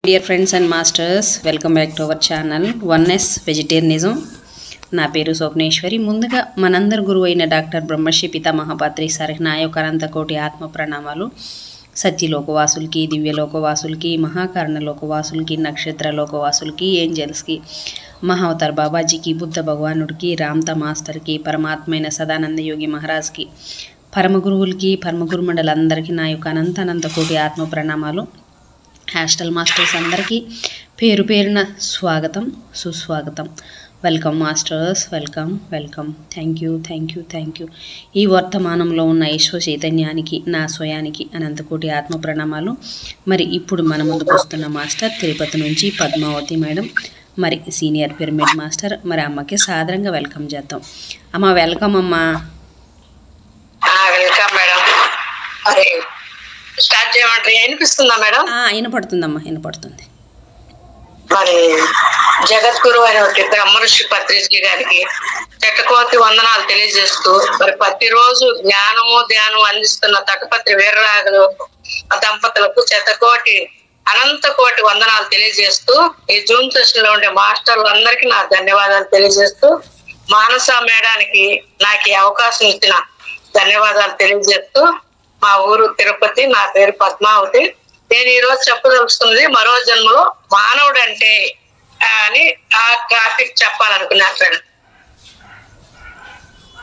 Dear friends and masters, welcome back to our channel Oneness Vegetarianism. నా పేరు స్వప్నేశ్వరి. ముందుగా మనందరి గురువు అయిన డాక్టర్ బ్రహ్మశ్రీ పితామహపాత్రి సార్కి నా యొక్క అనంతకోటి ఆత్మ ప్రణామాలు. సత్యలోకవాసులకి, దివ్యలోకవాసులకి, మహాకారణ లోకవాసులకి, నక్షత్ర లోకవాసులకి, ఏంజల్స్కి, మహావతార్ బాబాజీకి, బుద్ధ భగవానుడికి, రామ్తా మాస్టర్కి, పరమాత్మైన సదానంద యోగి మహారాజ్కి, పరమగురువులకి, పరమగురు మండలందరికీ నా యొక్క అనంతకోటి ఆత్మ ప్రణామాలు. హాస్టల్ మాస్టర్స్ అందరికీ పేరు పేరున స్వాగతం, సుస్వాగతం. Welcome masters, welcome. Thank you. ఈ వర్తమానంలో ఉన్న ఈశ్వ చైతన్యానికి, నా స్వయానికి అనంతకోటి ఆత్మ ప్రణామాలు. మరి ఇప్పుడు మన ముందుకు వస్తున్న మాస్టర్ తిరుపతి నుంచి పద్మావతి మేడం, మరి సీనియర్ పిరమిడ్ మాస్టర్. మరి అమ్మకి సాదరంగా వెల్కమ్ చేద్దాం. అమ్మ వెల్కమ్ అమ్మా. Welcome madam. స్టార్ట్ చేయమంటారు? వినిపిస్తుందా మేడం? వినపడుతుందమ్మా, వినపడుతుంది. మరి జగద్గురు అయిన బ్రహ్మర్షి పత్రిజీ గారికి చెట్టకోతి వందనాలు తెలియజేస్తూ, మరి ప్రతిరోజు ధ్యానం అందిస్తున్న తటపత్రి వీరరాజులు దంపతులకు అనంతకోటి వందనాలు తెలియజేస్తూ, ఈ జూమ్ సెషన్ లో ఉండే మాస్టర్లు అందరికీ నా ధన్యవాదాలు తెలియజేస్తూ, మానస మేడానికి నాకు ఈ అవకాశం ఇచ్చిన ధన్యవాదాలు తెలియజేస్తూ, మా ఊరు తిరుపతి, నా పేరు పద్మావతి. నేను ఈ రోజు చెప్పదలుచుకున్నది మరో జన్మలో మానవుడు అంటే అని ఆ టాపిక్ చెప్పాలనుకున్నాను.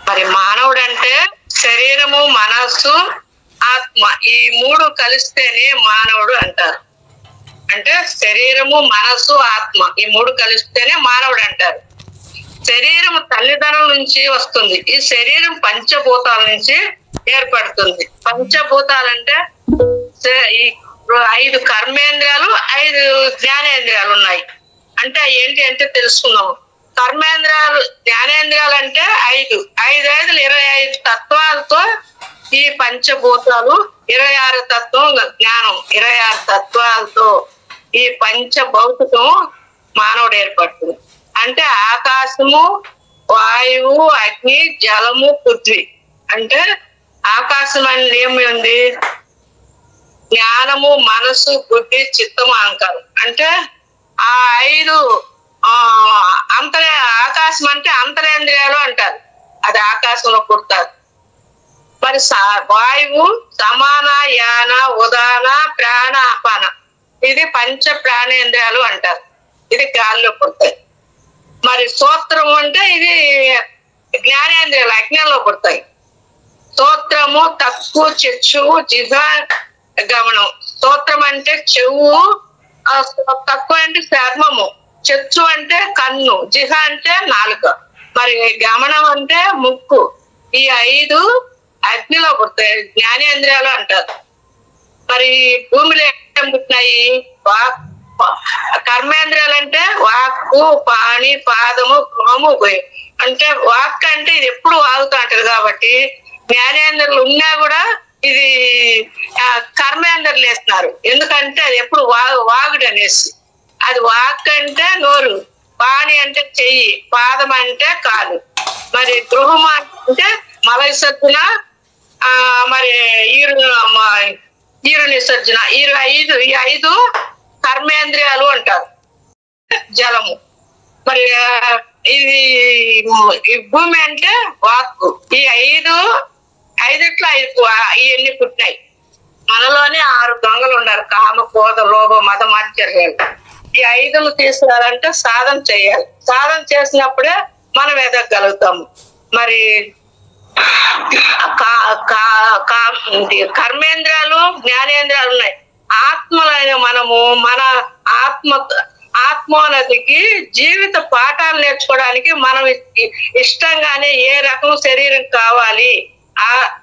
మరి మానవుడు అంటే శరీరము, మనస్సు, ఆత్మ ఈ మూడు కలిస్తేనే మానవుడు అంటారు. అంటే శరీరము, మనస్సు, ఆత్మ ఈ మూడు కలిస్తేనే మానవుడు అంటారు. శరీరం తల్లిదండ్రుల నుంచి వస్తుంది. ఈ శరీరం పంచభూతాల నుంచి ఏర్పడుతుంది. పంచభూతాలంటే ఈ 5 కర్మేంద్రియాలు, 5 జ్ఞానేంద్రియాలు ఉన్నాయి. అంటే ఏంటి అంటే తెలుసుకున్నాము. కర్మేంద్రియాలు, జ్ఞానేంద్రియాలు అంటే 5 25 తత్వాలతో ఈ పంచభూతాలు, 26 తత్వం జ్ఞానం, 26 తత్వాలతో ఈ పంచభౌతికం మానవుడు ఏర్పడుతుంది. అంటే ఆకాశము, వాయువు, అగ్ని, జలము, పృథ్వీ. అంటే ఆకాశం అనేది ఏమి? జ్ఞానము, మనసు, బుద్ధి, చిత్తము, అహంకారం. అంటే ఆ 5 ఆకాశం అంటే అంతరేంద్రియాలు అంటారు. అది ఆకాశంలో పుడతారు. మరి వాయువు సమాన, యాన, ఉదాన, ప్రాణ, అపాన ఇది పంచ ప్రాణేంద్రియాలు అంటారు. ఇది గాలిలో పుడతాయి. మరి స్తోత్రం అంటే ఇది జ్ఞానేంద్రియాలు అజ్ఞానంలో పుడతాయి. స్తోత్రము తక్కువ, చెచ్చువు, జిహ, గమనం. స్తోత్రం అంటే చెవు, తక్కువ అంటే చర్మము, చెచ్చు అంటే కన్ను, జిహ అంటే నాలుక, మరి గమనం అంటే ముక్కు. ఈ 5 అగ్నిలో పుడతాయి, జ్ఞానేంద్రియాలు అంటారు. మరి భూమిలో ఏం పుట్టినాయి? కర్మేంద్రియాలు అంటే వాక్కు, పాణి, పాదము, గృహము, అంటే వాక్ అంటే ఇది ఎప్పుడు వాగుతూ అంటారు. కాబట్టి జ్ఞానేంద్రులు ఉన్నా కూడా ఇది కర్మేంద్రులు వేస్తున్నారు. ఎందుకంటే అది ఎప్పుడు వాగుడు అనేసి. అది వాక్ అంటే నోరు, పాణి అంటే చెయ్యి, పాదం అంటే కాలు, మరి గృహం అంటే మల విసర్జన, మరి ఈరు నిసర్జన. ఈ 5 కర్మేంద్రియాలు అంటారు. జలము, మరి ఇది భూమి అంటే వాక్కు. ఈ 5 ఇవన్నీ పుట్టినాయి. మనలోనే 6 దొంగలు ఉన్నారు: కామ, క్రోధ, లోభ, మద, మాత్సర్యాలు. ఈ 5 తీసుకురావాలంటే సాధన చేయాలి. సాధన చేసినప్పుడే మనం ఎదగలుగుతాము. మరి కర్మేంద్రియాలు, జ్ఞానేంద్రియాలు ఉన్నాయి. ఆత్మలైన మనము మన ఆత్మోన్నతికి జీవిత పాఠాలు నేర్చుకోవడానికి మనం ఇష్టంగానే ఏ రకం శరీరం కావాలి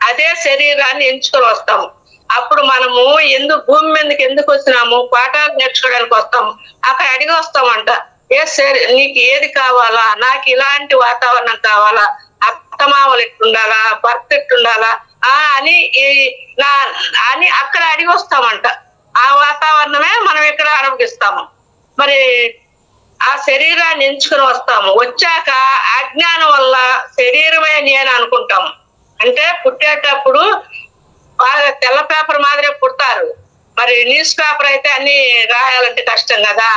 అదే శరీరాన్ని ఎంచుకొని వస్తాము. అప్పుడు మనము భూమి మీదకి ఎందుకు వచ్చినాము? పాఠాలు నేర్చుకోవడానికి వస్తాము. అక్కడ అడిగి వస్తామంట, నీకు ఏది కావాలా, నాకు ఇలాంటి వాతావరణం కావాలా, అత్తమామలు ఎట్టుండాలా, భర్త ఎట్టుండాలా అని అక్కడ అడిగి వస్తామంట. ఆ వాతావరణమే మనం ఇక్కడ అనుభవిస్తాము. మరి ఆ శరీరాన్ని ఎంచుకొని వస్తాము. వచ్చాక అజ్ఞానం వల్ల శరీరమే నేను అనుకుంటాము. అంటే పుట్టేటప్పుడు బాగా తెల్ల పేపర్ మాదిరే పుడతారు. మరి న్యూస్ పేపర్ అయితే అన్ని రాయాలంటే కష్టం కదా,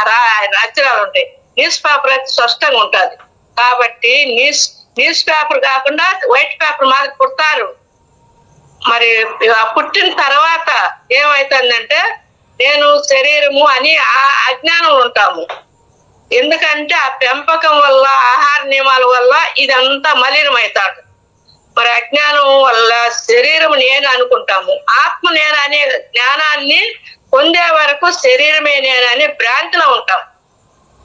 అక్షరాలు ఉంటాయి. న్యూస్ పేపర్ అయితే స్పష్టంగా ఉంటుంది. కాబట్టి న్యూస్ పేపర్ కాకుండా వైట్ పేపర్ మాదిరి పుడతారు. మరి పుట్టిన తర్వాత ఏమైతుందంటే నేను శరీరము అని ఆ అజ్ఞానం ఉంటాము. ఎందుకంటే ఆ పెంపకం వల్ల, ఆహార నియమాల వల్ల ఇదంతా మలినమవుతాడు. మరి అజ్ఞానం వల్ల శరీరం నేను అనుకుంటాము. ఆత్మ నేను అనే జ్ఞానాన్ని పొందే వరకు శరీరమే నేను అనే భ్రాంతిలో ఉంటాం.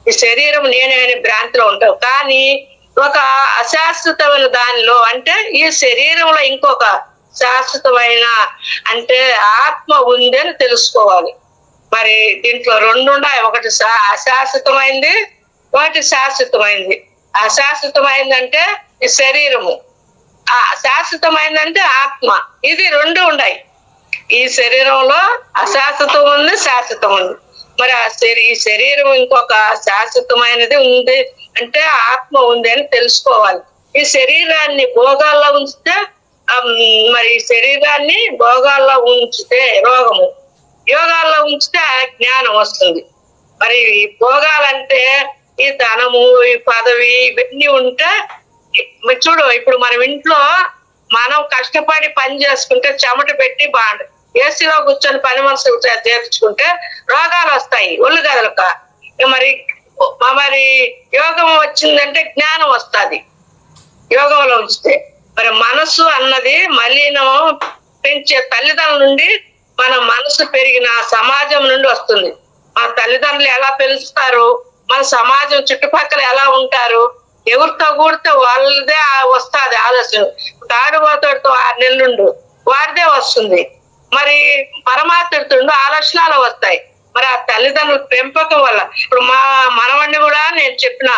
ఈ శరీరం నేనే అనే భ్రాంతిలో ఉంటాం. కానీ ఒక అశాశ్వతమైన దానిలో, అంటే ఈ శరీరంలో ఇంకొక శాశ్వతమైన అంటే ఆత్మ ఉందని తెలుసుకోవాలి. మరి దీంట్లో రెండు ఉన్నాయి, ఒకటి అశాశ్వతమైంది, ఒకటి శాశ్వతమైంది. అశాశ్వతమైందంటే ఈ శరీరము, శాశ్వతమైందంటే ఆత్మ. ఇది రెండు ఉన్నాయి. ఈ శరీరంలో అశాశ్వతం ఉంది, శాశ్వతం ఉంది. మరి ఈ శరీరం ఇంకొక శాశ్వతమైనది ఉంది అంటే ఆత్మ ఉంది అని తెలుసుకోవాలి. ఈ శరీరాన్ని భోగాల్లో ఉంచితే, మరి ఈ శరీరాన్ని భోగాల్లో ఉంచితే రోగము, యోగాల్లో ఉంచితే జ్ఞానం వస్తుంది. మరి భోగాలంటే ఈ ధనము, ఈ పదవి, ఇవన్నీ ఉంటే చూడు, ఇప్పుడు మనం ఇంట్లో మనం కష్టపడి పని చేసుకుంటే చెమట పెట్టి బాగుంది, ఏసీలో కూర్చొని పని మనసు చేర్చుకుంటే రోగాలు వస్తాయి ఒళ్ళు గదలక. మరి యోగం వచ్చిందంటే జ్ఞానం వస్తుంది యోగంలో ఉంచితే. మరి మనసు అన్నది మలినం పెంచే తల్లిదండ్రుల నుండి, మన మనసు పెరిగిన సమాజం నుండి వస్తుంది. మన తల్లిదండ్రులు ఎలా పెంచుతారు, మన సమాజం చుట్టుపక్కల ఎలా ఉంటారు, ఎవరితో కూడితే వాళ్ళదే వస్తుంది ఆలోచన. తాడుబోతుడితో 6 నెలలుండు, వాడిదే వస్తుంది. మరి పరమాత్ముడు ఆలోచనలు వస్తాయి. మరి ఆ తల్లిదండ్రుల పెంపకం వల్ల. ఇప్పుడు మా మనవడిని కూడా నేను చెప్పిన,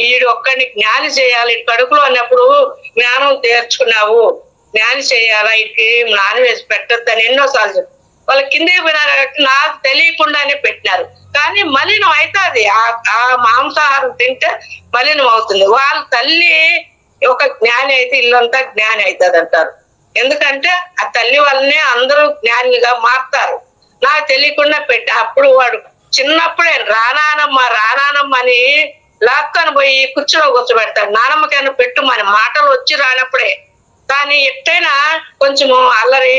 ఈడు ఒక్కడిని జ్ఞాని చేయాలి, ఇటు కడుపులో అన్నప్పుడు జ్ఞానం తెచ్చుకున్నావు, జ్ఞాని చేయాలా, ఇటుకి నాన్ వెజ్ పెట్టొద్దని ఎన్నోసార్లు చెప్పి వాళ్ళ కిందకి పోయినారు కాబట్టి నాకు తెలియకుండానే పెట్టినారు. కానీ మలినం అవుతుంది, ఆ మాంసాహారం తింటే మలినం అవుతుంది. వాళ్ళ తల్లి ఒక జ్ఞాని అయితే ఇల్లంతా జ్ఞాని అవుతుంది అంటారు. ఎందుకంటే ఆ తల్లి వల్లనే అందరూ జ్ఞానిగా మారుతారు. నాకు తెలియకుండా పెట్టి అప్పుడు వాడు చిన్నప్పుడే రానానమ్మ అని లాక్కొని పోయి కుర్చీలో కూర్చోబెడతాడు. నానమ్మకైనా పెట్టు మన మాటలు వచ్చి రానప్పుడే. కానీ ఎట్టైనా కొంచెము అల్లరి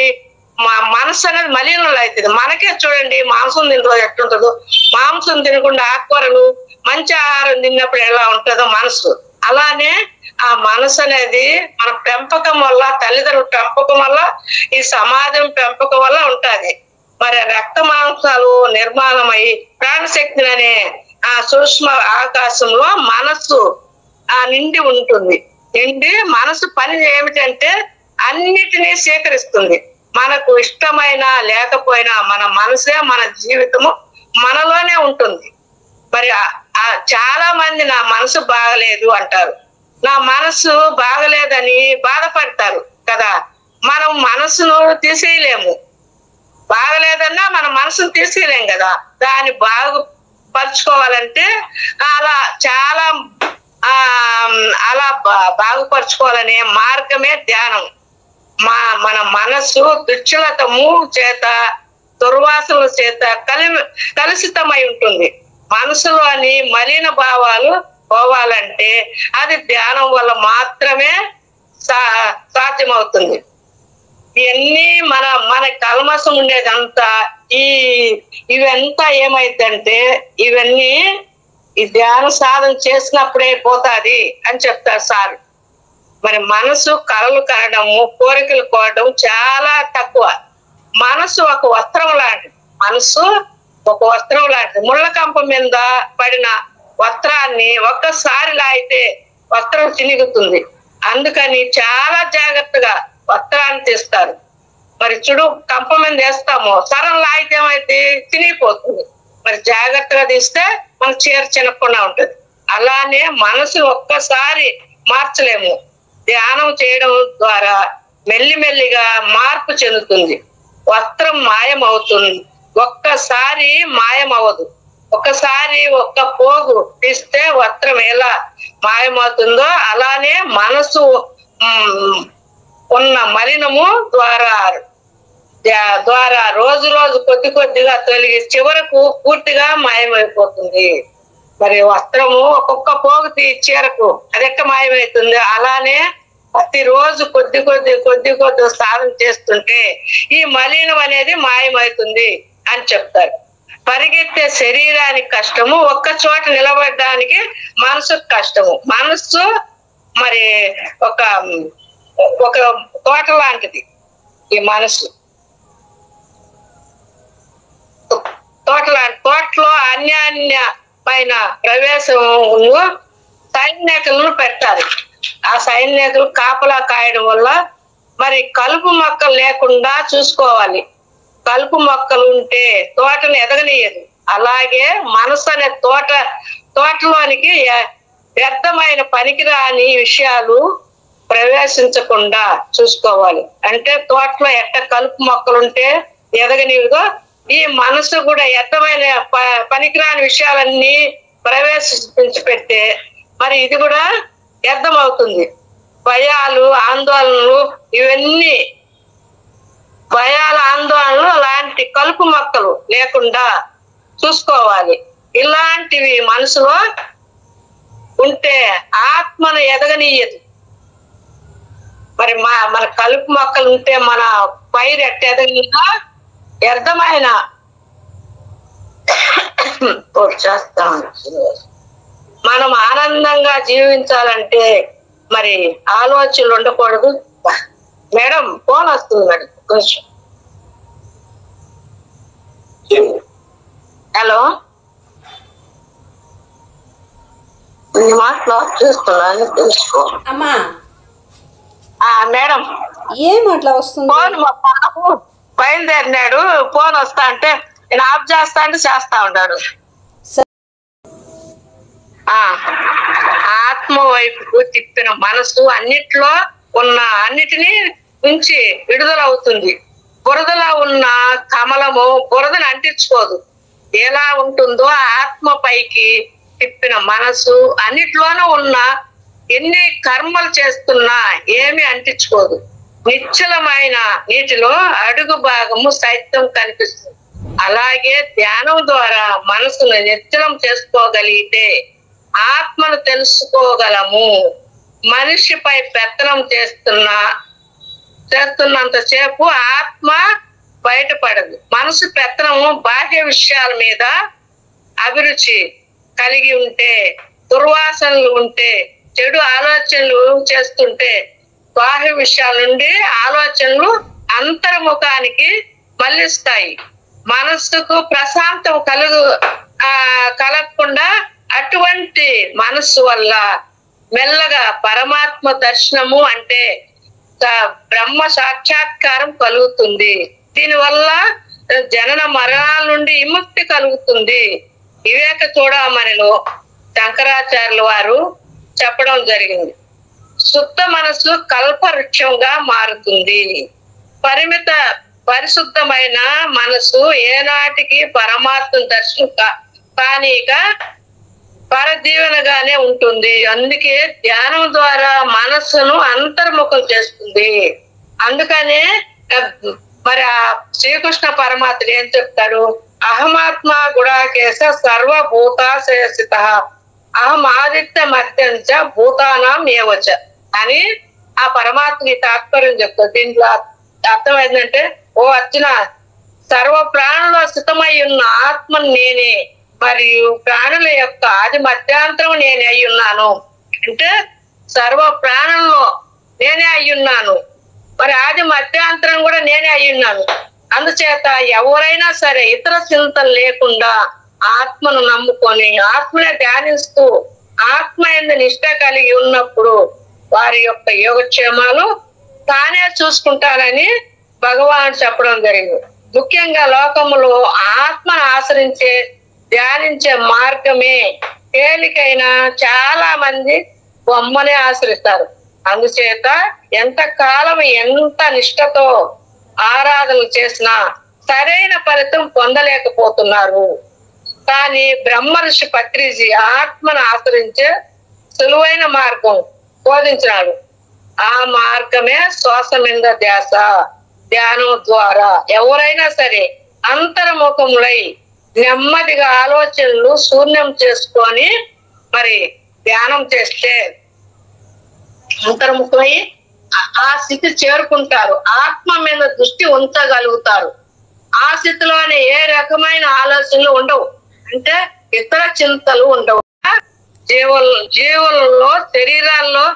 మనసు అనేది మలినంలో అవుతుంది. మనకే చూడండి, మాంసం తిన్న రోజు ఎట్లుంటుందో, మాంసం తినకుండా ఆకుకూరలు మంచి ఆహారం తిన్నప్పుడు ఎలా ఉంటుందో మనసు, అలానే ఆ మనసు అనేది మన పెంపకం వల్ల, తల్లిదండ్రుల పెంపకం వల్ల, ఈ సమాజం పెంపకం వల్ల ఉంటుంది. మరి రక్త మాంసాలు నిర్మాణమై ప్రాణశక్తిని అనే ఆ సూక్ష్మ ఆకాశంలో మనస్సు నిండి ఉంటుంది. నిండి మనసు పని ఏమిటంటే అన్నిటినీ సేకరిస్తుంది. మనకు ఇష్టమైన లేకపోయినా మన మనసే, మన జీవితము మనలోనే ఉంటుంది. మరి చాలా మంది నా మనసు బాగలేదు అంటారు, నా మనసు బాగలేదని బాధపడతారు కదా. మనం మనసును తీసేయలేము, బాగలేదన్నా మన మనసును తీసేయలేం కదా. దాన్ని బాగుపరుచుకోవాలంటే అలా బాగుపరుచుకోవాలనే మార్గమే ధ్యానం. మన మనసు దుశ్చలతము చేత, దుర్వాసనల చేత కలుషితమై ఉంటుంది. మనసులోని మలిన భావాలు పోవాలంటే అది ధ్యానం వల్ల మాత్రమే సాధ్యమవుతుంది. ఇవన్నీ మన కల్మసం ఉండేదంతా ఇవంతా ఏమైందంటే ఇవన్నీ ఈ ధ్యాన సాధన చేసినప్పుడే పోతాది అని చెప్తారు సార్. మరి మనసు కలలు కనడము, కోరికలు కోరడం చాలా తక్కువ. మనసు ఒక వస్త్రం లాంటిది. మనసు ఒక వస్త్రం లాంటిది. ముళ్ళ కంప మీద పడిన వస్త్రాన్ని ఒక్కసారి లాగితే వస్త్రం చినిగుతుంది. అందుకని చాలా జాగ్రత్తగా వస్త్రాన్ని తీస్తారు. మరి చూడు, కంప మీద వేస్తాము, సరం లాగితే ఏమైతే చినిగిపోతుంది. మరి జాగ్రత్తగా తీస్తే మనకు చీర చినకుండా ఉంటది. అలానే మనసు ఒక్కసారి మార్చలేము. ధ్యానం చేయడం ద్వారా మెల్లిమెల్లిగా మార్పు చెందుతుంది. వస్త్రం మాయమవుతుంది, ఒక్కసారి మాయమవ్వదు. ఒకసారి ఒక్క పోగు తీస్తే వస్త్రం ఎలా మాయమవుతుందో అలానే మనసు ఉన్న మలినము ద్వారా ద్వారా రోజు రోజు కొద్ది కొద్దిగా తొలగి చివరకు పూర్తిగా మాయమైపోతుంది. మరి వస్త్రము ఒక్కొక్క పోగు చీరకు అదెట్ట మాయమవుతుంది, అలానే ప్రతిరోజు కొద్ది కొద్ది సాధన చేస్తుంటే ఈ మలినం అనేది మాయమవుతుంది అని చెప్తారు. పరిగెత్తే శరీరానికి కష్టము, ఒక్క చోట నిలబడడానికి మనసుకు కష్టము. మనస్సు మరి ఒక తోట లాంటిది. ఈ మనసు తోటలో అన్యాన్యమైన ప్రవేశం సైనికులను పెట్టాలి. ఆ సైనికులు కాపలా కాయడం వల్ల మరి కలుపు మొక్కలు లేకుండా చూసుకోవాలి. కలుపు మొక్కలు ఉంటే తోటను ఎదగనీయదు. అలాగే మనసు అనే తోటలోనికి వ్యర్థమైన పనికిరాని విషయాలు ప్రవేశించకుండా చూసుకోవాలి. అంటే తోటలో ఎట్ట కలుపు మొక్కలు ఉంటే ఎదగనివిగా ఈ మనసు కూడా వ్యర్థమైన పనికిరాని విషయాలన్నీ ప్రవేశించి పెడితే మరి ఇది కూడా వ్యర్థం అవుతుంది. భయాలు, ఆందోళనలు, ఇవన్నీ భయాల ఆందోళనలు లాంటి కలుపు మొక్కలు లేకుండా చూసుకోవాలి. ఇలాంటివి మనసులో ఉంటే ఆత్మను ఎదగనీయదు. మరి మన కలుపు మొక్కలు ఉంటే మన పైరు ఎట్ట ఎదగనిగా వ్యర్థమైన చేస్తాం. మనం ఆనందంగా జీవించాలంటే మరి ఆలోచనలు ఉండకూడదు. మేడం ఫోన్ వస్తుంది మేడం, కొంచెం. హలో, మాటలో చూస్తున్నాను, తెలుసుకో అమ్మా. మేడం ఏం అట్లా వస్తుంది? ఫోన్ మా పాప బయలుదేరినాడు, ఫోన్ వస్తా అంటే నేను ఆఫ్ చేస్తా అంటే చేస్తా ఉన్నాడు. ఆత్మ వైపుకు తిప్పిన మనసు అన్నిటినీ నుంచి విడుదలవుతుంది. బురదలో ఉన్న కమలము బురదను అంటించుకోదు. ఎలా ఉంటుందో ఆత్మ పైకి తిప్పిన మనసు అన్నిట్లోనూ ఉన్న ఎన్ని కర్మలు చేస్తున్నా ఏమి అంటించుకోదు. నిశ్చలమైన నీటిలో అడుగు భాగము సైతం కనిపిస్తుంది. అలాగే ధ్యానం ద్వారా మనసును నిశ్చలం చేసుకోగలిగితే ఆత్మను తెలుసుకోగలము. మనిషిపై పెత్తనం చేస్తున్నంతసేపు ఆత్మ బయటపడదు. మనసు పెత్తనము బాహ్య విషయాల మీద అభిరుచి కలిగి ఉంటే, దుర్వాసనలు ఉంటే, చెడు ఆలోచనలు చేస్తుంటే బాహ్య విషయాల నుండి ఆలోచనలు అంతర్ముఖానికి మళ్ళిస్తాయి. మనస్సుకు ప్రశాంతం కలగకుండా అటువంటి మనస్సు వల్ల మెల్లగా పరమాత్మ దర్శనము అంటే బ్రహ్మ సాక్షాత్కారం కలుగుతుంది. దీనివల్ల జనన మరణాల నుండి విముక్తి కలుగుతుంది. వివేక చూడమనిలో శంకరాచార్యుల వారు చెప్పడం జరిగింది. శుద్ధ మనస్సు కల్పవృక్షంగా మారుతుంది. పరిశుద్ధమైన మనసు ఏనాటికి పరమాత్మ దర్శనం కానీక పరజీవనగానే ఉంటుంది. అందుకే ధ్యానం ద్వారా మనస్సును అంతర్ముఖం చేస్తుంది. అందుకనే మరి ఆ శ్రీకృష్ణ పరమాత్ముడు ఏం చెప్తాడు? అహమాత్మ గుడాకేశ సర్వభూతాశయస్థిత అహం ఆదిత్య మత్యంచ భూతానాం ఏవచ అని ఆ పరమాత్మని తాత్పర్యం చెప్తాడు. దీంట్లో అర్థం ఏంటంటే, ఓ అర్జున, సర్వ ప్రాణుల స్థితమై ఉన్న ఆత్మను నేనే, మరియు ప్రాణుల యొక్క ఆది మధ్యాంతరం నేనే అయ్యున్నాను. అంటే సర్వ ప్రాణుల్లో నేనే అయ్యున్నాను, మరి ఆది మధ్యాంతరం కూడా నేనే అయ్యున్నాను. అందుచేత ఎవరైనా సరే ఇతర చింతలు లేకుండా ఆత్మను నమ్ముకొని ఆత్మనే ధ్యానిస్తూ ఆత్మ యందు నిష్ట కలిగి ఉన్నప్పుడు వారి యొక్క యోగక్షేమాలు తానే చూసుకుంటానని భగవానుడు చెప్పడం జరిగింది. ముఖ్యంగా లోకములో ఆత్మను ఆశ్రయించే ధ్యానించే మార్గమే తేలికైన చాలా మంది బొమ్మనే ఆశ్రయిస్తారు. అందుచేత ఎంత కాలం ఎంత నిష్ఠతో ఆరాధనలు చేసినా సరైన ఫలితం పొందలేకపోతున్నారు. కానీ బ్రహ్మ ఋషి పత్రిజీ ఆత్మను ఆశ్రయించే సులువైన మార్గం బోధించినాడు. ఆ మార్గమే శ్వాస మీద ధ్యాస. ధ్యానం ద్వారా ఎవరైనా సరే అంతర్ముఖములై నెమ్మదిగా ఆలోచనలు శూన్యం చేసుకొని మరి ధ్యానం చేస్తే అంతర్ముఖమై ఆ స్థితి చేరుకుంటారు. ఆత్మ మీద దృష్టి ఉంచగలుగుతారు. ఆ స్థితిలోనే ఏ రకమైన ఆలోచనలు ఉండవు, అంటే ఇతర చింతలు ఉండవు. జీవులలో శరీరాల్లో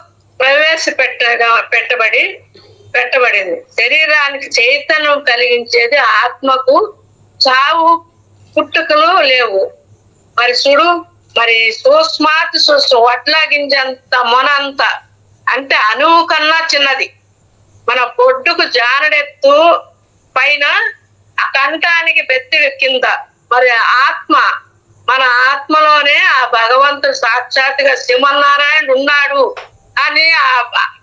పెట్టబడింది. శరీరానికి చైతన్యం కలిగించేది ఆత్మకు చావు పుట్టుకలు లేవు. మరి చూడు, మరి సూక్ష్మాతి సూక్ష్మం వడ్ల గింజంత మొనంత, అంటే అణువు కన్నా చిన్నది. మన పొడ్డుకు జానడెత్తు పైన ఆ కంఠానికి బెత్తి కింద మరి ఆత్మ, మన ఆత్మలోనే ఆ భగవంతుడు సాక్షాత్తుగా శ్రీమన్నారాయణుడు ఉన్నాడు అని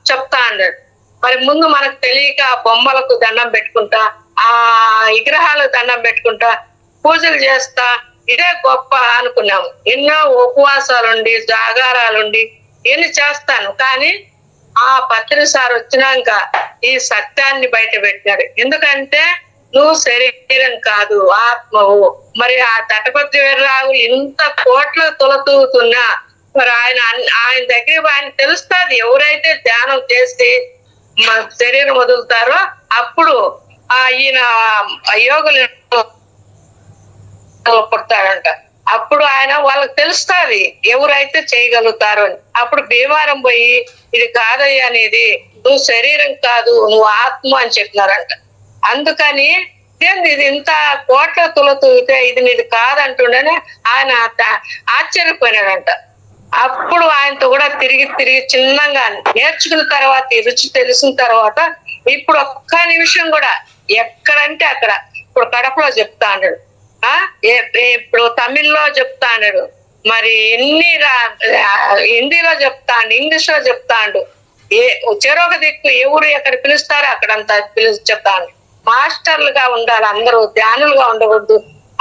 చెప్తా అన్నాడు. మరి ముందు మనకు తెలియక ఆ బొమ్మలకు దండం పెట్టుకుంటా, ఆ విగ్రహాలకు దండం పెట్టుకుంటా, పూజలు చేస్తా ఇదే గొప్ప అనుకున్నాము. ఎన్నో ఉపవాసాలుండి జాగారాలుండి ఇవన్నీ చేస్తాను. కానీ ఆ పత్రి సార్ వచ్చినాక ఈ సత్యాన్ని బయట పెట్టాడు. ఎందుకంటే నువ్వు శరీరం కాదు, ఆత్మవు. మరి ఆ తటపత్రి వీర్రావులు ఇంత కోట్ల తులతూగుతున్నా మరి ఆయన దగ్గర ఆయన తెలుస్తుంది. ఎవరైతే ధ్యానం చేసి శరీరం వదులుతారో అప్పుడు ఈయన యోగులు పుడతాడంట. అప్పుడు ఆయన వాళ్ళకి తెలుస్తుంది ఎవరైతే చేయగలుగుతారు అని. అప్పుడు భీమారం పోయి ఇది కాదయ్యా అనేది, నువ్వు శరీరం కాదు, నువ్వు ఆత్మ అని చెప్పినారంట. అందుకని ఇది ఇంత కోట్ల తులతూగితే ఇది నీది కాదంటుండని ఆయన ఆశ్చర్యపోయినాడంట. అప్పుడు ఆయనతో కూడా తిరిగి చిన్నగా నేర్చుకున్న తర్వాత ఈ రుచి తెలిసిన తర్వాత ఇప్పుడు ఒక్క నిమిషం కూడా ఎక్కడంటే అక్కడ, ఇప్పుడు కడపలో చెప్తా అన్నాడు, ఇప్పుడు తమిళ్లో చెప్తా అన్నాడు, మరి హిందీలో చెప్తాండు, ఇంగ్లీష్ లో చెప్తాండు. చెరొక దిక్కు ఎవరు ఎక్కడ పిలుస్తారో అక్కడంతా చెప్తాను. మాస్టర్లుగా ఉండాలి అందరూ, ధ్యానులుగా ఉండకూడదు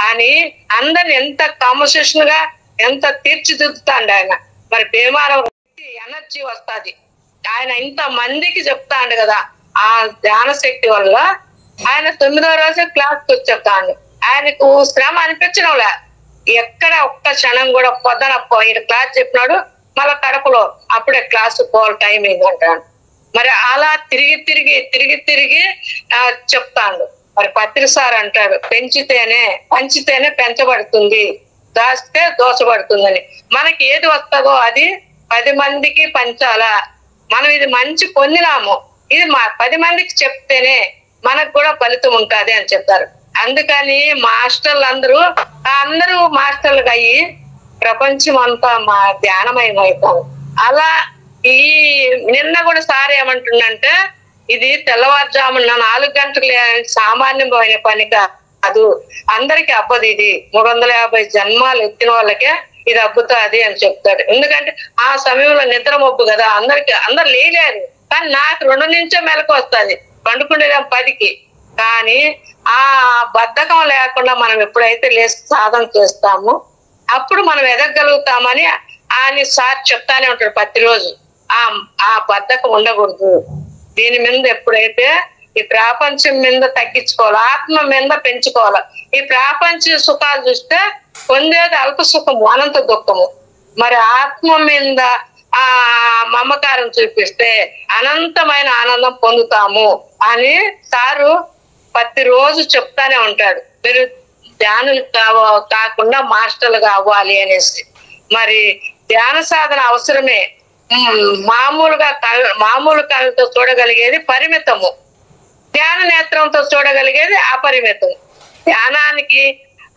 అని అందరిని ఎంత కాన్వర్సేషన్ గా ఎంత తీర్చిదిద్దుతాండు ఆయన. మరి భీమారం ఎనర్జీ వస్తుంది. ఆయన ఇంత మందికి చెప్తాండు కదా, ఆ ధ్యాన శక్తి వల్ల ఆయన 9వ రోజే క్లాస్కి వచ్చి చెప్తాండు. ఆయనకు శ్రమ అనిపించడంలే, ఎక్కడ ఒక్క క్షణం కూడా. పొద్దున ఈయన క్లాస్ చెప్పినాడు, మళ్ళా కడపలో అప్పుడే క్లాసు పోవాలి టైం ఏంటంటాడు. మరి అలా తిరిగి చెప్తాడు. మరి పత్రి సార్ అంటాడు, పంచితేనే పెంచబడుతుంది, దాస్తే దోచబడుతుందని. మనకి ఏది వస్తుందో అది 10 మందికి పంచాలా. మనం ఇది మంచి పొందినాము, ఇది 10 మందికి చెప్తేనే మనకు కూడా ఫలితం ఉంటుంది అని చెప్తారు. అందుకని మాస్టర్లు అందరూ మాస్టర్లుగా అయ్యి ప్రపంచం అంతా మా ధ్యానమయం అవుతాం. అలా ఈ నిన్న కూడా సార్ ఏమంటుండంటే, ఇది తెల్లవారుజామున 4 గంటలకు సామాన్యమైన పని కాదు, అందరికి అబ్బదు. ఇది 350 జన్మాలు ఎత్తిన వాళ్ళకే ఇది అబ్బుతుంది అని చెప్తాడు. ఎందుకంటే ఆ సమయంలో నిద్ర మబ్బు కదా, అందరు లేలేరు. కానీ నాకు 2 నుంచే మెలకు వస్తుంది, పండుకునేదాం 10కి. కానీ ఆ బద్ధకం లేకుండా మనం ఎప్పుడైతే లేచి సాధన చేస్తామో అప్పుడు మనం ఎదగలుగుతామని ఆయన సార్ చెప్తానే ఉంటాడు ప్రతిరోజు. ఆ బద్ధకం ఉండకూడదు. దీని మీద ఎప్పుడైతే ఈ ప్రాపంచం మీద తగ్గించుకోవాలి, ఆత్మ మీద పెంచుకోవాలి. ఈ ప్రాపంచ సుఖాలు చూస్తే పొందేది అల్ప సుఖము, అనంత దుఃఖము. మరి ఆత్మ మీద ఆ మమకారం చూపిస్తే అనంతమైన ఆనందం పొందుతాము అని సారు ప్రతిరోజు చెప్తానే ఉంటాడు. మీరు ధ్యానులు కాకుండా మాస్టర్లు కావాలి అనేసి. మరి ధ్యాన సాధన అవసరమే. మామూలు కళ్ళతో చూడగలిగేది పరిమితము, ధ్యాన నేత్రంతో చూడగలిగేది అపరిమితం.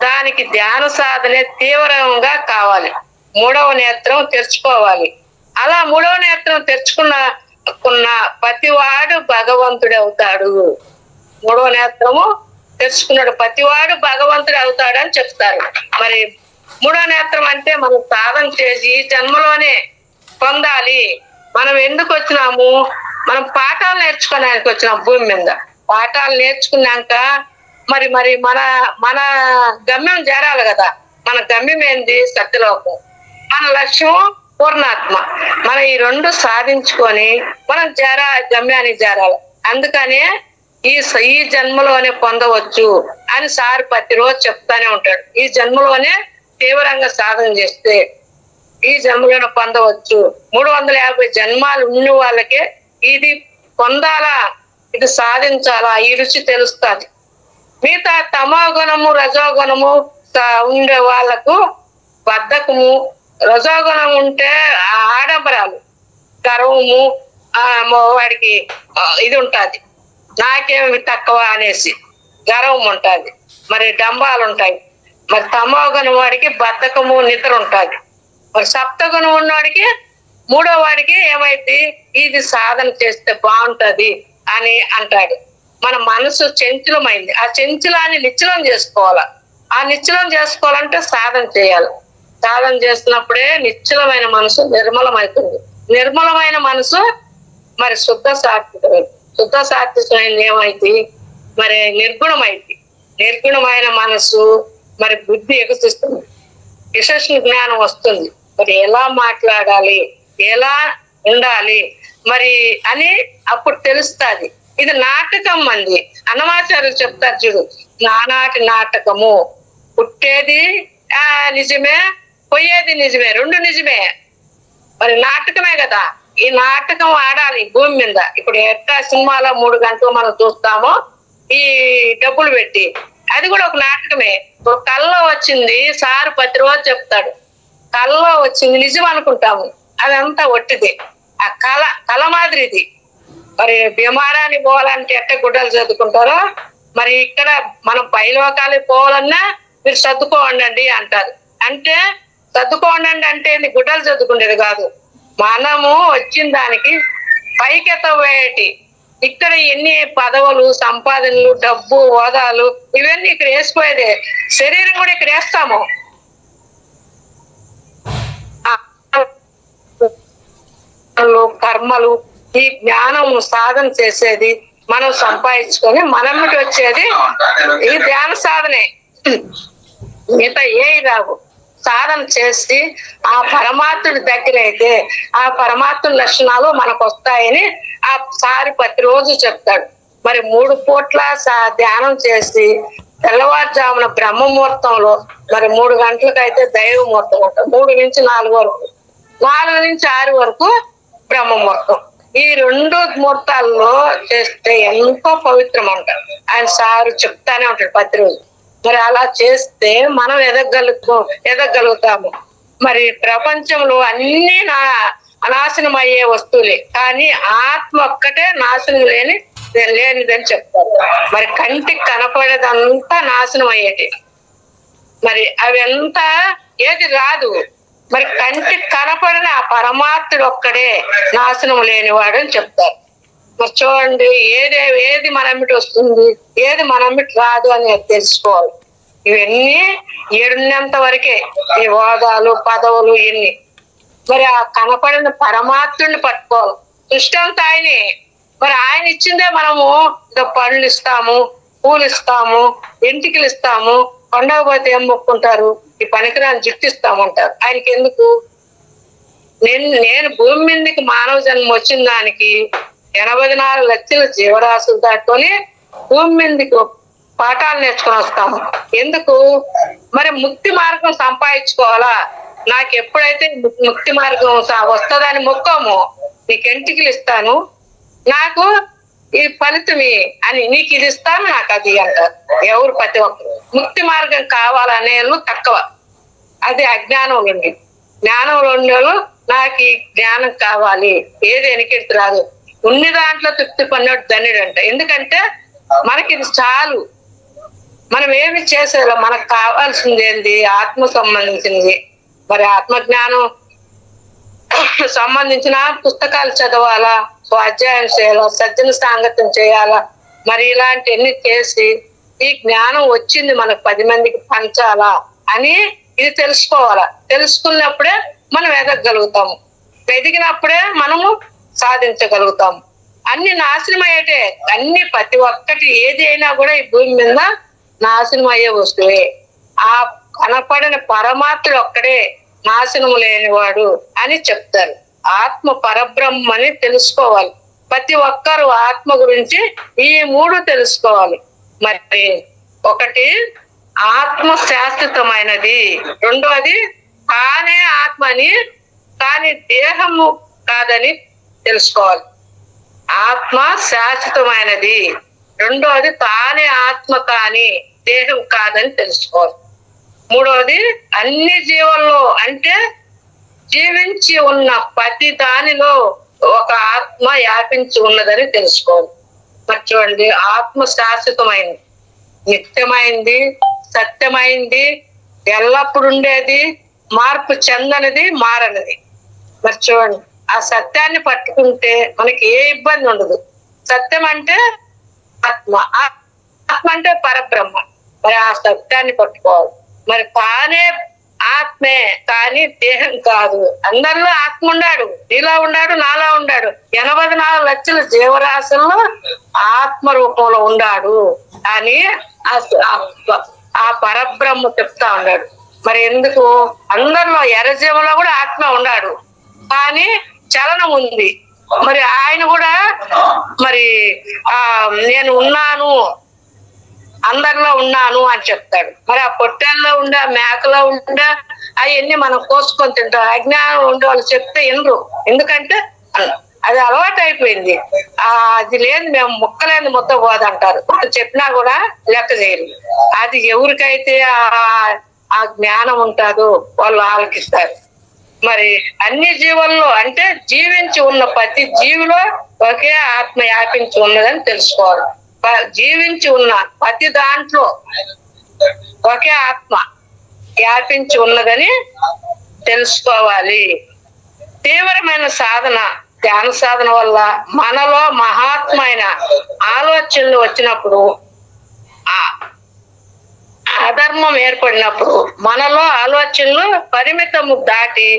దానికి ధ్యాన సాధనే తీవ్రంగా కావాలి. 3వ నేత్రం తెరుచుకోవాలి. అలా 3వ నేత్రం తెరుచుకున్న ప్రతివాడు భగవంతుడు అవుతాడు. 3వ నేత్రము తెరుచుకున్నాడు ప్రతివాడు భగవంతుడు అవుతాడని చెప్తారు. మరి 3వ నేత్రం అంటే మనం సాధన చేసి ఈ జన్మలోనే పొందాలి. మనం ఎందుకు వచ్చినాము? మనం పాఠాలు నేర్చుకోవడానికి వచ్చినాం భూమి మీద. పాఠాలు నేర్చుకున్నాక మరి మన గమ్యం చేరాలి కదా. మన గమ్యం ఏంది? సత్యలోకం. మన లక్ష్యం పూర్ణాత్మ. మనం ఈ 2 సాధించుకొని మనం గమ్యానికి చేరాలి. అందుకనే ఈ జన్మలోనే పొందవచ్చు అని సార్ ప్రతిరోజు చెప్తానే ఉంటాడు. ఈ జన్మలోనే తీవ్రంగా సాధన చేస్తే ఈ జన్మలోనే పొందవచ్చు. 350 జన్మాలు ఉన్న వాళ్ళకే ఇది పొందాలా, ఇది సాధించాలా, ఈ రుచి తెలుస్తుంది. మిగతా తమో గుణము రజోగుణము ఉండే వాళ్ళకు బద్ధకము, రజోగుణం ఉంటే ఆడంబరాలు, గర్వము, వాడికి ఇది ఉంటుంది, నాకేమి తక్కువ అనేసి గర్వం ఉంటుంది, మరి డంబాలు ఉంటాయి. మరి తమో గుణం వాడికి బద్ధకము, నిద్ర ఉంటుంది. మరి సప్తగుణం ఉన్నవాడికి మూడో వాడికి ఏమైంది, ఇది సాధన చేస్తే బాగుంటది అని అంటాడు. మన మనసు చంచలమైంది, ఆ చంచలాన్ని నిశ్చలం చేసుకోవాలా. ఆ నిశ్చలం చేసుకోవాలంటే సాధన చేయాలి. సాధన చేసినప్పుడే నిశ్చలమైన మనసు నిర్మలమవుతుంది. నిర్మలమైన మనసు మరి శుద్ధ సాత్వికమైంది. శుద్ధ సాత్వికమైంది ఏమైంది, మరి నిర్గుణమైంది. నిర్గుణమైన మనసు మరి బుద్ధి ఎగుసిస్తుంది, విశేష జ్ఞానం వస్తుంది. మరి ఎలా మాట్లాడాలి, ఎలా ఉండాలి మరి అని అప్పుడు తెలుస్తుంది. ఇది నాటకం అంది. అన్నమాచార్యులు చెప్తారు చూడు, నానాటి నాటకము, పుట్టేది నిజమే, పోయేది నిజమే, రెండు నిజమే. మరి నాటకమే కదా, ఈ నాటకం ఆడాలి భూమి మీద. ఇప్పుడు ఎట్లా సినిమాలో 3 గంటలు మనం చూస్తామో ఈ డబ్బులు పెట్టి, అది కూడా ఒక నాటకమే. ఇప్పుడు కళ్ళలో వచ్చింది సార్ ప్రతిరోజు చెప్తాడు, కళ్ళలో వచ్చింది నిజం అనుకుంటాము, అదంతా ఒట్టిది. ఆ కళ మాదిరిది. మరి భీమారానికి పోవాలంటే ఎట్ట గుడ్డలు చదువుకుంటారో, మరి ఇక్కడ మనం పైలోకాలకి పోవాలన్నా మీరు చదువుకోండి అంటారు. అంటే చదువుకోండి అంటే గుడ్డలు చదువుకునేది కాదు, మనము వచ్చిన దానికి పైకెత్తవేటి. ఇక్కడ ఎన్ని పదవులు, సంపాదనలు, డబ్బు, హోదాలు ఇవన్నీ ఇక్కడ వేసిపోయేదే. శరీరం కూడా ఇక్కడ వేస్తాము. కర్మలు, ఈ జ్ఞానం సాధన చేసేది మనం సంపాదించుకొని మనమ్మటి వచ్చేది ఈ ధ్యాన సాధనే. మిగతా ఏ రావు. సాధన చేసి ఆ పరమాత్ముడి దగ్గర అయితే ఆ పరమాత్మ లక్షణాలు మనకు వస్తాయని ఆ సారి ప్రతిరోజు చెప్తాడు. మరి 3 పూట్ల ధ్యానం చేసి తెల్లవారుజామున బ్రహ్మముహూర్తంలో మరి 3 గంటలకైతే దైవ ముహూర్తం ఉంటుంది, 3 నుంచి 4 వరకు, 4 నుంచి 6 వరకు బ్రహ్మముహూర్తం. ఈ 2 ముహూర్తాల్లో చేస్తే ఎంతో పవిత్రం అంటారు. ఆయన సారు చెప్తానే ఉంటాడు ప్రతిరోజు. మరి అలా చేస్తే మనం ఎదగలుగుతాము. మరి ప్రపంచంలో అన్ని నాశనం అయ్యే వస్తువులే, కానీ ఆత్మ ఒక్కటే నాశనం లేనిదని చెప్తారు. మరి కంటికి కనపడేదంతా నాశనం అయ్యేటి, మరి అవి అంతా ఏది రాదు. మరి కంటికి కనపడిన ఆ పరమాత్ముడు ఒక్కడే నాశనం లేనివాడు అని చెప్తారు. మరి చూడండి, ఏది మనమిటి వస్తుంది, ఏది మనమిటి రాదు అని తెలుసుకోవాలి. ఇవన్నీ ఏడున్నంత వరకే ఈ హోదాలు, పదవులు ఇన్ని. మరి ఆ కనపడిన పరమాత్ముడిని పట్టుకోవాలి. సృష్టి అంతా ఆయనే. మరి ఆయన ఇచ్చిందే మనము పళ్ళు ఇస్తాము, పూలు ఇస్తాము, ఎంటికలు ఇస్తాము. కొండకపోతే ఏం మొక్కుంటారు, ఈ పనికిరాని జుట్టు ఇస్తామంటారు. ఆయనకి ఎందుకు? నేను భూమి మీదకి మానవ జన్మ వచ్చిన దానికి 84 లక్షల జీవరాశులు దాటుకొని భూమి మీదకి పాఠాలు నేర్చుకొని వస్తాము. ఎందుకు? మరి ముక్తి మార్గం సంపాదించుకోవాలా. నాకు ఎప్పుడైతే ముక్తి మార్గం వస్తుందని మొక్కము, నీకు ఎంటికలు ఇస్తాను, నాకు ఈ ఫలితమి అని, నీకు ఇది ఇస్తాను, నాకు అది అంటారు. ఎవరు ప్రతి ఒక్కరు ముక్తి మార్గం కావాలనే తక్కువ. అది అజ్ఞానంలో ఉండి. జ్ఞానంలో ఉండేవాళ్ళు నాకు ఈ జ్ఞానం కావాలి, ఏది వెనకెడుతు రాదు, ఉన్ని దాంట్లో తృప్తి పొందాడు ధన్యుడు అంట. ఎందుకంటే మనకి ఇది చాలు, మనం ఏమి చేసేలా. మనకు కావాల్సింది ఏంది? ఆత్మ సంబంధించింది. మరి ఆత్మజ్ఞానం సంబంధించిన పుస్తకాలు చదవాలా, స్వాధ్యాయం చేయాలా, సజ్జన సాంగత్యం చేయాలా. మరి ఇలాంటివన్నీ చేసి ఈ జ్ఞానం వచ్చింది మనకు 10 మందికి పంచాలా అని ఇది తెలుసుకోవాలా. తెలుసుకున్నప్పుడే మనం ఎదగలుగుతాము, ఎదిగినప్పుడే మనము సాధించగలుగుతాము. అన్ని నాశనం అయ్యేటే, అన్ని ప్రతి ఒక్కటి ఏది అయినా కూడా ఈ భూమి మీద నాశనం అయ్యే వస్తువే. ఆ కనపడిన పరమాత్ముడు ఒక్కడే నాశనం లేనివాడు అని చెప్తారు. ఆత్మ పరబ్రహ్మని తెలుసుకోవాలి. ప్రతి ఒక్కరు ఆత్మ గురించి ఈ 3 తెలుసుకోవాలి. మరి ఒకటి ఆత్మ శాశ్వతమైనది, రెండోది తానే ఆత్మ అని కానీ దేహము కాదని తెలుసుకోవాలి. ఆత్మ శాశ్వతమైనది, రెండోది తానే ఆత్మ కాని దేహం కాదని తెలుసుకోవాలి. మూడవది అన్ని జీవుల్లో అంటే జీవించి ఉన్న ప్రతి దానిలో ఒక ఆత్మ వ్యాపించి ఉన్నదని తెలుసుకోవాలి. మరి చూడండి, ఆత్మ శాశ్వతమైంది, నిత్యమైంది, సత్యమైంది, ఎల్లప్పుడు ఉండేది, మార్పు చెందనిది, మారనిది. మరి చూడండి, ఆ సత్యాన్ని పట్టుకుంటే మనకి ఏ ఇబ్బంది ఉండదు. సత్యం అంటే ఆత్మ, ఆత్మ అంటే పరబ్రహ్మ. మరి ఆ సత్యాన్ని పట్టుకోవాలి. మరి తానే ఆత్మే కానీ దేహం కాదు. అందరిలో ఆత్మ ఉన్నాడు, నీలా ఉన్నాడు, నాలా ఉన్నాడు. 84 లక్షల జీవరాశుల్లో ఆత్మ రూపంలో ఉన్నాడు అని ఆ పరబ్రహ్మ చెప్తా ఉన్నాడు. మరి ఎందుకు అందరిలో ఎర్రజీవంలో కూడా ఆత్మ ఉన్నాడు కానీ చలనం ఉంది. మరి ఆయన కూడా మరి నేను ఉన్నాను, అందరిలో ఉన్నాను అని చెప్తాడు. మరి ఆ పొట్టెల్లో ఉండే, మేకలో ఉండే అవన్నీ మనం కోసుకొని తింటాం. అజ్ఞానం ఉండే వాళ్ళు చెప్తే వినరు, ఎందుకంటే అది అలవాటు అయిపోయింది. అది లేదు, మేము ముక్కలేని ముద్ద పోదంటారు. చెప్పినా కూడా లెక్క చేయరు. అది ఎవరికైతే ఆ జ్ఞానం ఉంటుందో వాళ్ళు ఆలకిస్తారు. మరి అన్ని జీవుల్లో అంటే జీవించి ఉన్న ప్రతి జీవిలో ఒకే ఆత్మ వ్యాపించి ఉన్నదని తెలుసుకోవాలి. జీవించి ఉన్న ప్రతి దాంట్లో ఒకే ఆత్మ వ్యాపించి ఉన్నదని తెలుసుకోవాలి. తీవ్రమైన సాధన, ధ్యాన సాధన వల్ల మనలో మహాత్మైన ఆలోచనలు వచ్చినప్పుడు, అధర్మం ఏర్పడినప్పుడు, మనలో ఆలోచనలు పరిమితము దాటి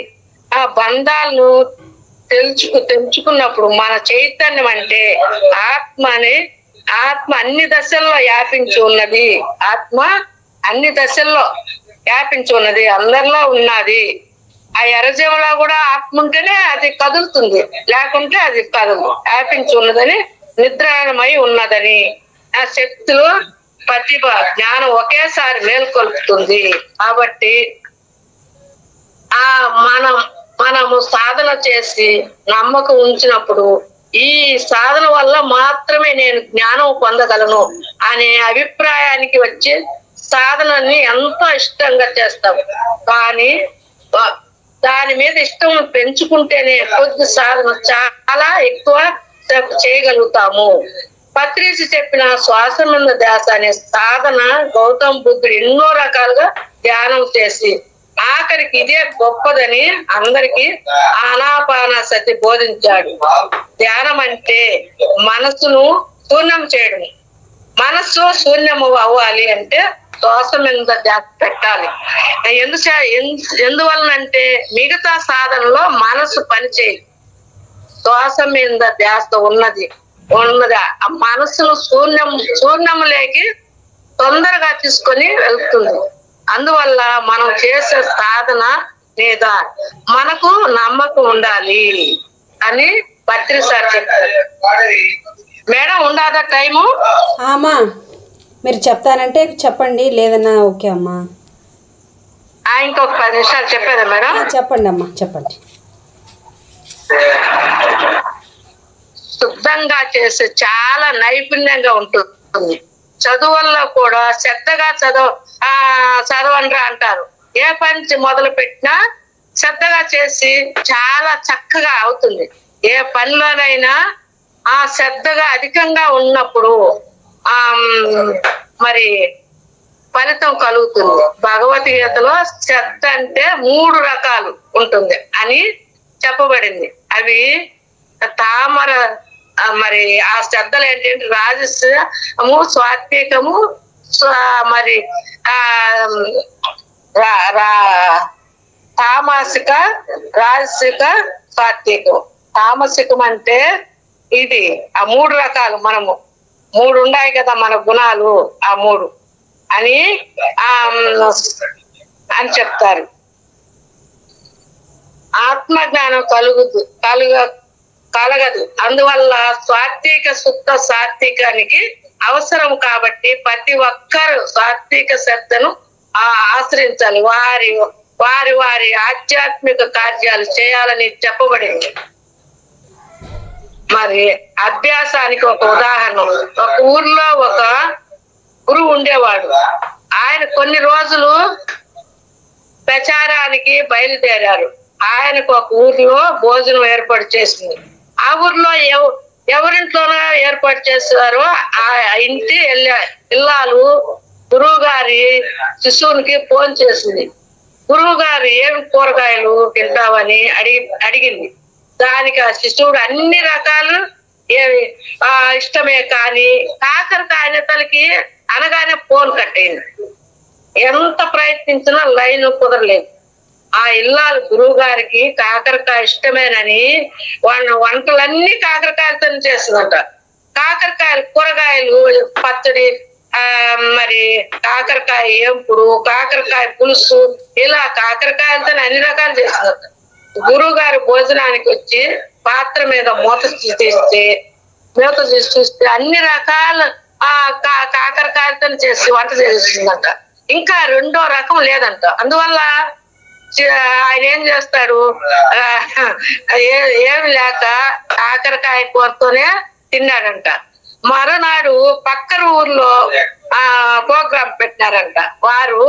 ఆ బంధాలను తెలుసుకున్నప్పుడు మన చైతన్యం అంటే ఆత్మ అన్ని దశల్లో వ్యాపించి ఉన్నది. ఆత్మ అన్ని దశల్లో వ్యాపించి ఉన్నది, అందరిలో ఉన్నది. ఆ ఎర్రజీవలో కూడా ఆత్మ ఉంటేనే అది కదులుతుంది, లేకుంటే అది కదలదు. వ్యాపించి ఉన్నదని, నిద్రాణమై ఉన్నదని, ఆ శక్తులు ప్రతిభ జ్ఞానం ఒకేసారి మేల్కొల్పుతుంది. కాబట్టి మనము సాధన చేసి నమ్మకం ఉంచినప్పుడు ఈ సాధన వల్ల మాత్రమే నేను జ్ఞానం పొందగలను అనే అభిప్రాయానికి వచ్చి సాధనని ఎంతో ఇష్టంగా చేస్తాం. కానీ దాని మీద ఇష్టం పెంచుకుంటేనే కొద్ది సాధన చాలా ఎక్కువ చేయగలుగుతాము. పత్రిజీ చెప్పిన శ్వాస మీద ధ్యాస అనే సాధన గౌతమ్ బుద్ధుడు ఎన్నో రకాలుగా ధ్యానం చేసి ఆఖరికి ఇదే గొప్పదని అందరికి ఆనాపానసతి బోధించాడు. ధ్యానం అంటే మనసును శూన్యం చేయడం. మనస్సు శూన్యము అవ్వాలి అంటే శ్వాస మీద ధ్యాస పెట్టాలి. ఎందువలనంటే మిగతా సాధనలో మనసు పనిచేయదు, శ్వాస మీద ధ్యాస ఉన్నది. ఆ మనసును శూన్యములేకి తొందరగా తీసుకొని వెళ్తుంది. అందువల్ల మనం చేసే సాధన మీద మనకు నమ్మకం ఉండాలి అని పత్రి సార్ చెప్పారు. మేడం ఉండదా టైము? అమ్మా మీరు చెప్తానంటే చెప్పండి, లేదన్నా ఓకే అమ్మా. ఇంకొక 10 నిమిషాలు చెప్పేదా మేడం? చెప్పండి అమ్మా, చెప్పండి. శుద్ధంగా చేసే చాలా నైపుణ్యంగా ఉంటుంది. చదువుల్లో కూడా శ్రద్ధగా చదవండ్రా అంటారు. ఏ పని మొదలు పెట్టినా శ్రద్ధగా చేసి చాలా చక్కగా అవుతుంది. ఏ పనిలోనైనా ఆ శ్రద్ధగా అధికంగా ఉన్నప్పుడు మరి ఫలితం కలుగుతుంది. భగవద్గీతలో శ్రద్ధ అంటే 3 రకాలు ఉంటుంది అని చెప్పబడింది. అవి తామర, మరి ఆ శ్రద్ధలు ఏంటంటే రాజసము, సాత్వికము, మరి తామసిక, రాజసిక, సాత్వికం. తామసికం అంటే ఇది ఆ 3 రకాలు. మనము 3 ఉన్నాయి కదా మన గుణాలు, ఆ 3 అని చెప్తారు. ఆత్మజ్ఞానం కలగదు. అందువల్ల సాత్విక శుద్ధ సాత్వికానికి అవసరం కాబట్టి ప్రతి ఒక్కరు సాత్విక శ్రద్ధను ఆశ్రయించాలి. వారి వారి వారి ఆధ్యాత్మిక కార్యాలు చేయాలని చెప్పబడింది. మరి అభ్యాసానికి ఒక ఉదాహరణ, ఒక ఊర్లో ఒక గురువు ఉండేవాడు. ఆయన కొన్ని రోజులు ప్రచారానికి బయలుదేరారు. ఆయనకు ఒక ఊర్లో భోజనం ఏర్పాటు చేసింది. ఆ ఊర్లో ఎవరింట్లోనో ఏర్పాటు చేశారో ఆ ఇంటి ఇల్లాలు గురువు గారి శిశువునికి ఫోన్ చేసింది. గురువు గారు ఏమి కూరగాయలు తింటావని అడిగింది. దానికి ఆ శిశువుడు అన్ని రకాలు ఇష్టమే, కానీ కాకరకాయ తలకి అనగానే ఫోన్ కట్టయింది. ఎంత ప్రయత్నించినా లైన్ కుదరలేదు. ఆ ఇల్లాలు గురువు గారికి కాకరకాయ ఇష్టమేనని వంటలన్నీ కాకరకాయలతో చేస్తుందంట. కాకరకాయలు, కూరగాయలు పచ్చడి, మరి కాకరకాయ ఏంపుడు, కాకరకాయ పులుసు, ఇలా కాకరకాయలతో అన్ని రకాలు చేస్తుందంట. గురువు గారి భోజనానికి వచ్చి పాత్ర మీద మూత చూస్తే అన్ని రకాల కాకరకాయలతో చేసి వంట చేస్తుందంట. ఇంకా రెండో రకం లేదంట. అందువల్ల ఆయన ఏం చేస్తాడు, ఏమి లేక కాకరకాయ కూరతోనే తిన్నాడంట. మరునాడు పక్కన ఊర్లో ప్రోగ్రాం పెట్టినారంట. వారు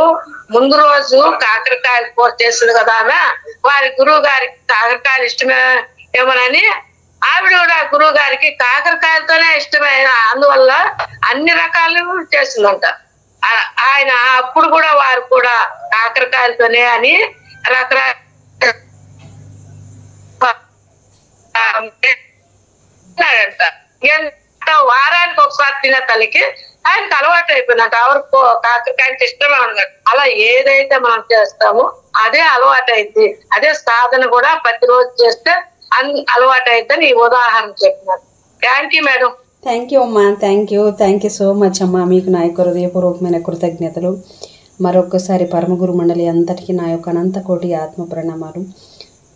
ముందు రోజు కాకరకాయలు కూర చేసింది కదా ఆమె, వారి గురువు గారికి కాకరకాయలు ఇష్టమే ఏమోనని ఆవిడ కూడా గురువు గారికి కాకరకాయలతోనే ఇష్టమైన అందువల్ల అన్ని రకాలు చేసిందంట. ఆయన అప్పుడు కూడా వారు కూడా కాకరకాయలతోనే అని రకరకాలంట. వారానికి ఒకసారి తినే తల్లికి ఆయనకు అలవాటు అయిపోయిందంట. ఎవరికి కాకరకాయకి ఇష్టమే అన్నట్టు. అలా ఏదైతే మనం చేస్తామో అదే అలవాటు అయింది. అదే సాధన కూడా ప్రతిరోజు చేస్తే అలవాటు అయిద్దని ఈ ఉదాహరణ చెప్పినారు. Thank you madam. Thank you అమ్మా. థ్యాంక్ యూ సో మచ్ అమ్మా. మీకు నా యొక్క హృదయపూర్వకమైన కృతజ్ఞతలు. మరొకసారి పరమగురు మండలి అంతటికీ నా యొక్క అనంత కోటి ఆత్మ ప్రణామాలు.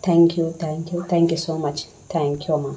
Thank you so much. Thank you అమ్మా.